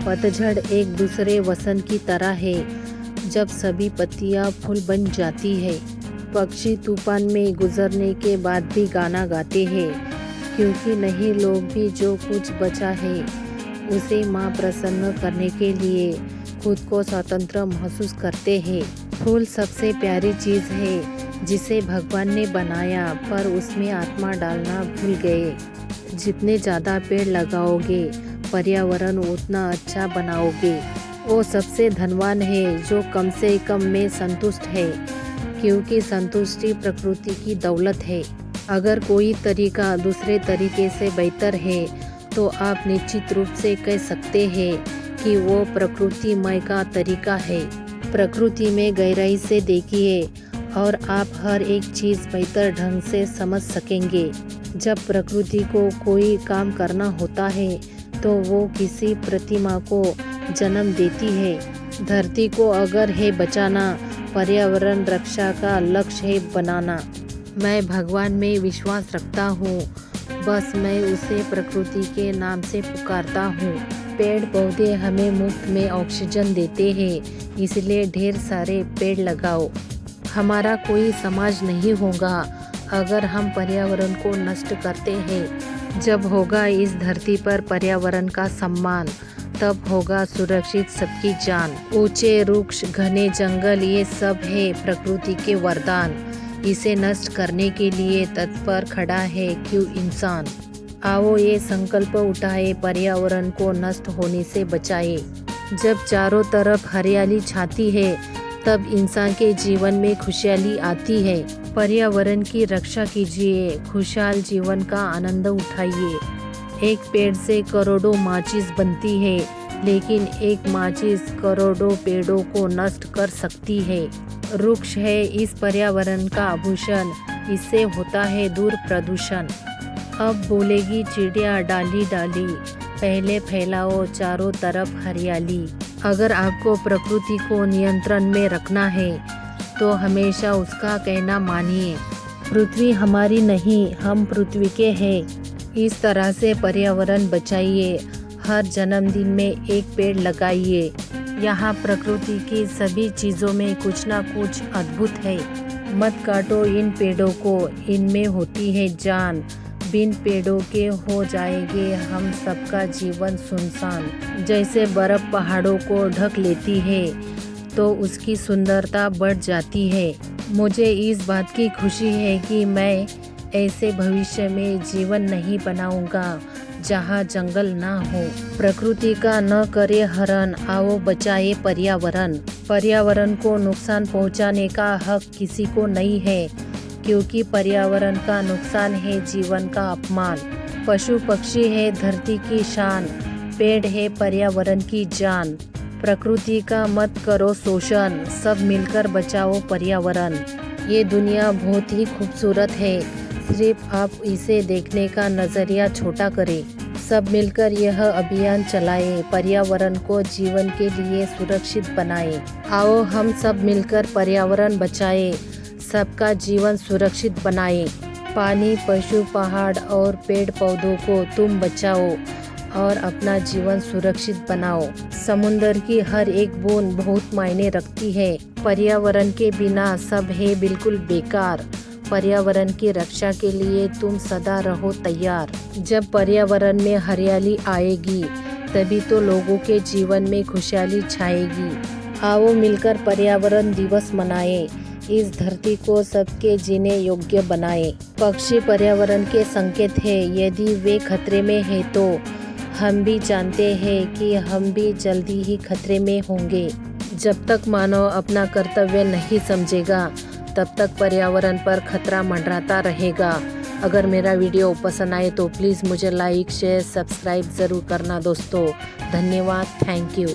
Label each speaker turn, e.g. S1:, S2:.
S1: पतझड़ एक दूसरे वसंत की तरह है, जब सभी पत्तियां फूल बन जाती है। पक्षी तूफान में गुजरने के बाद भी गाना गाते हैं, क्योंकि नहीं लोग भी जो कुछ बचा है उसे माँ प्रसन्न करने के लिए खुद को स्वतंत्र महसूस करते हैं। फूल सबसे प्यारी चीज़ है जिसे भगवान ने बनाया, पर उसमें आत्मा डालना भूल गए। जितने ज़्यादा पेड़ लगाओगे पर्यावरण उतना अच्छा बनाओगे। वो सबसे धनवान है जो कम से कम में संतुष्ट है, क्योंकि संतुष्टि प्रकृति की दौलत है। अगर कोई तरीका दूसरे तरीके से बेहतर है तो आप निश्चित रूप से कह सकते हैं कि वो प्रकृतिमय का तरीका है। प्रकृति में गहराई से देखिए और आप हर एक चीज़ बेहतर ढंग से समझ सकेंगे। जब प्रकृति को कोई काम करना होता है तो वो किसी प्रतिमा को जन्म देती है। धरती को अगर है बचाना, पर्यावरण रक्षा का लक्ष्य है बनाना। मैं भगवान में विश्वास रखता हूँ, बस मैं उसे प्रकृति के नाम से पुकारता हूँ। पेड़ पौधे हमें मुफ्त में ऑक्सीजन देते हैं, इसलिए ढेर सारे पेड़ लगाओ। हमारा कोई समाज नहीं होगा अगर हम पर्यावरण को नष्ट करते हैं। जब होगा इस धरती पर पर्यावरण का सम्मान, तब होगा सुरक्षित सबकी जान। ऊंचे वृक्ष, घने जंगल, ये सब है प्रकृति के वरदान। इसे नष्ट करने के लिए तत्पर खड़ा है क्यों इंसान। आओ ये संकल्प उठाए, पर्यावरण को नष्ट होने से बचाए। जब चारों तरफ हरियाली छाती है तब इंसान के जीवन में खुशहाली आती है। पर्यावरण की रक्षा कीजिए, खुशहाल जीवन का आनंद उठाइए। एक पेड़ से करोड़ों माचिस बनती है, लेकिन एक माचिस करोड़ों पेड़ों को नष्ट कर सकती है। वृक्ष है इस पर्यावरण का आभूषण, इससे होता है दूर प्रदूषण। अब बोलेगी चिड़िया डाली डाली, पहले फैलाओ चारों तरफ हरियाली। अगर आपको प्रकृति को नियंत्रण में रखना है तो हमेशा उसका कहना मानिए। पृथ्वी हमारी नहीं, हम पृथ्वी के हैं। इस तरह से पर्यावरण बचाइए। हर जन्मदिन में एक पेड़ लगाइए। यहाँ प्रकृति की सभी चीज़ों में कुछ ना कुछ अद्भुत है। मत काटो इन पेड़ों को, इनमें होती है जान। बिन पेड़ों के हो जाएंगे हम सबका जीवन सुनसान। जैसे बर्फ पहाड़ों को ढक लेती है तो उसकी सुंदरता बढ़ जाती है। मुझे इस बात की खुशी है कि मैं ऐसे भविष्य में जीवन नहीं बनाऊंगा जहाँ जंगल ना हो। प्रकृति का न करे हरण, आओ बचाए पर्यावरण। पर्यावरण को नुकसान पहुँचाने का हक किसी को नहीं है, क्योंकि पर्यावरण का नुकसान है जीवन का अपमान। पशु पक्षी है धरती की शान, पेड़ है पर्यावरण की जान। प्रकृति का मत करो शोषण, सब मिलकर बचाओ पर्यावरण। ये दुनिया बहुत ही खूबसूरत है, सिर्फ आप इसे देखने का नज़रिया छोटा करें। सब मिलकर यह अभियान चलाएं, पर्यावरण को जीवन के लिए सुरक्षित बनाएं। आओ हम सब मिलकर पर्यावरण बचाएं, सबका जीवन सुरक्षित बनाएं। पानी, पशु, पहाड़ और पेड़ पौधों को तुम बचाओ और अपना जीवन सुरक्षित बनाओ। समुंदर की हर एक बूंद बहुत मायने रखती है। पर्यावरण के बिना सब है बिल्कुल बेकार। पर्यावरण की रक्षा के लिए तुम सदा रहो तैयार। जब पर्यावरण में हरियाली आएगी तभी तो लोगों के जीवन में खुशहाली छाएगी। आओ मिलकर पर्यावरण दिवस मनाएं, इस धरती को सबके जीने योग्य बनाएं। पक्षी पर्यावरण के संकेत है, यदि वे खतरे में है तो हम भी जानते हैं कि हम भी जल्दी ही खतरे में होंगे। जब तक मानव अपना कर्तव्य नहीं समझेगा तब तक पर्यावरण पर खतरा मंडराता रहेगा। अगर मेरा वीडियो पसंद आए तो प्लीज़ मुझे लाइक, शेयर, सब्सक्राइब ज़रूर करना दोस्तों। धन्यवाद, थैंक यू।